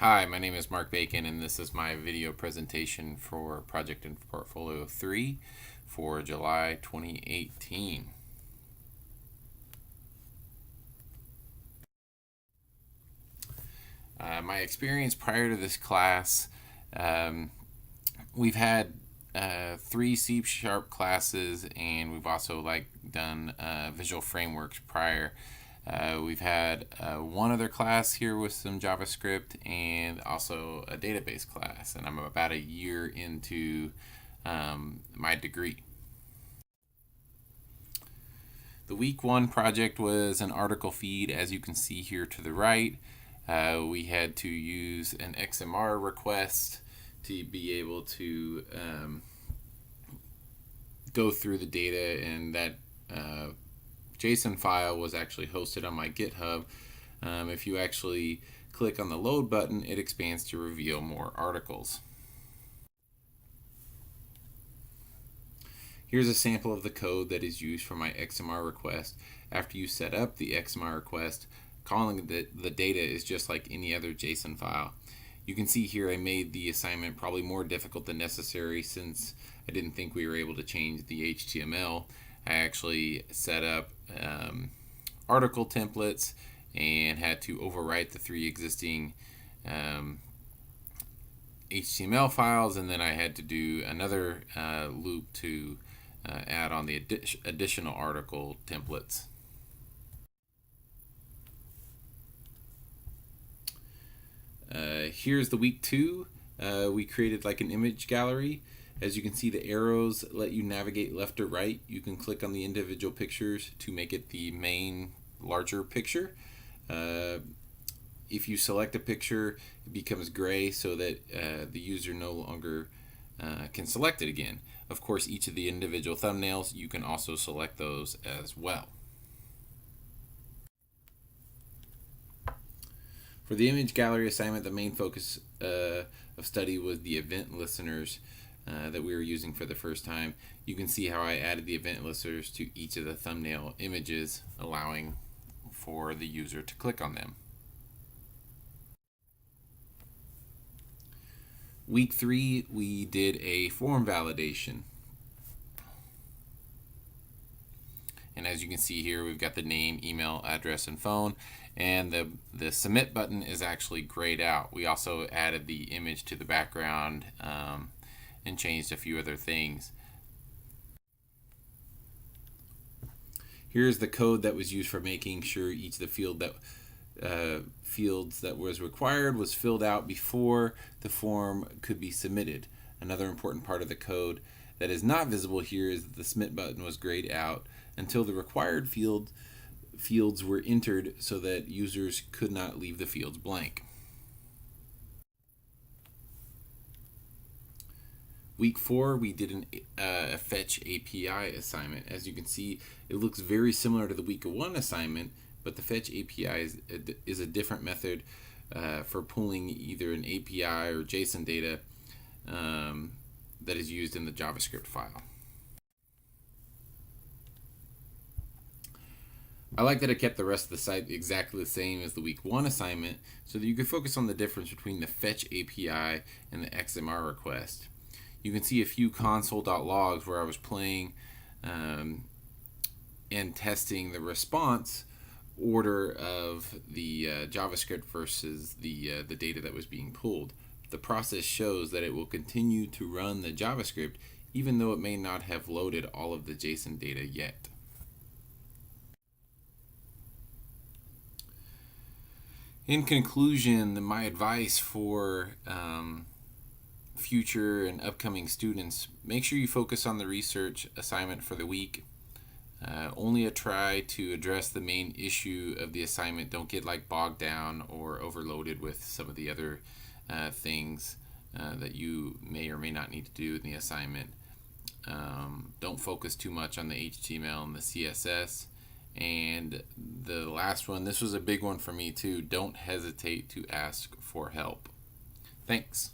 Hi, my name is Mark Bacon, and this is my video presentation for Project and Portfolio 3 for July 2018. My experience prior to this class, we've had 3 C# classes, and we've also done visual frameworks prior. We've had one other class here with some JavaScript and also a database class, and I'm about a year into my degree. The week 1 project was an article feed, as you can see here to the right. We had to use an XMR request to be able to go through the data, and that JSON file was actually hosted on my GitHub. If you actually click on the load button, it expands to reveal more articles. Here's a sample of the code that is used for my XMR request. After you set up the XMR request, calling the data is just like any other JSON file. You can see here I made the assignment probably more difficult than necessary since I didn't think we were able to change the HTML. I actually set up article templates and had to overwrite the 3 existing HTML files, and then I had to do another loop to add on the additional article templates. Here's the week 2. We created like an image gallery. As you can see, the arrows let you navigate left or right. You can click on the individual pictures to make it the main larger picture. If you select a picture, it becomes gray so that the user no longer can select it again. Of course, each of the individual thumbnails, you can also select those as well. For the image gallery assignment, the main focus of study was the event listeners that we were using for the first time. You can see how I added the event listeners to each of the thumbnail images, allowing for the user to click on them. Week 3, we did a form validation. And as you can see here, we've got the name, email, address, and phone, and the submit button is actually grayed out. We also added the image to the background and changed a few other things. Here's the code that was used for making sure each of the fields that was required was filled out before the form could be submitted. Another important part of the code that is not visible here is that the submit button was grayed out until the required fields were entered so that users could not leave the fields blank. Week 4, we did a fetch API assignment. As you can see, it looks very similar to the week 1 assignment, but the fetch API is a different method for pulling either an API or JSON data that is used in the JavaScript file. I like that it kept the rest of the site exactly the same as the week 1 assignment so that you could focus on the difference between the fetch API and the XMR request. You can see a few console.logs where I was playing and testing the response order of the JavaScript versus the data that was being pulled. The process shows that it will continue to run the JavaScript even though it may not have loaded all of the JSON data yet. In conclusion, my advice for future and upcoming students, make sure you focus on the research assignment for the week. Only try to address the main issue of the assignment. Don't get bogged down or overloaded with some of the other things that you may or may not need to do in the assignment. Don't focus too much on the HTML and the CSS. And the last one, this was a big one for me too, don't hesitate to ask for help. Thanks.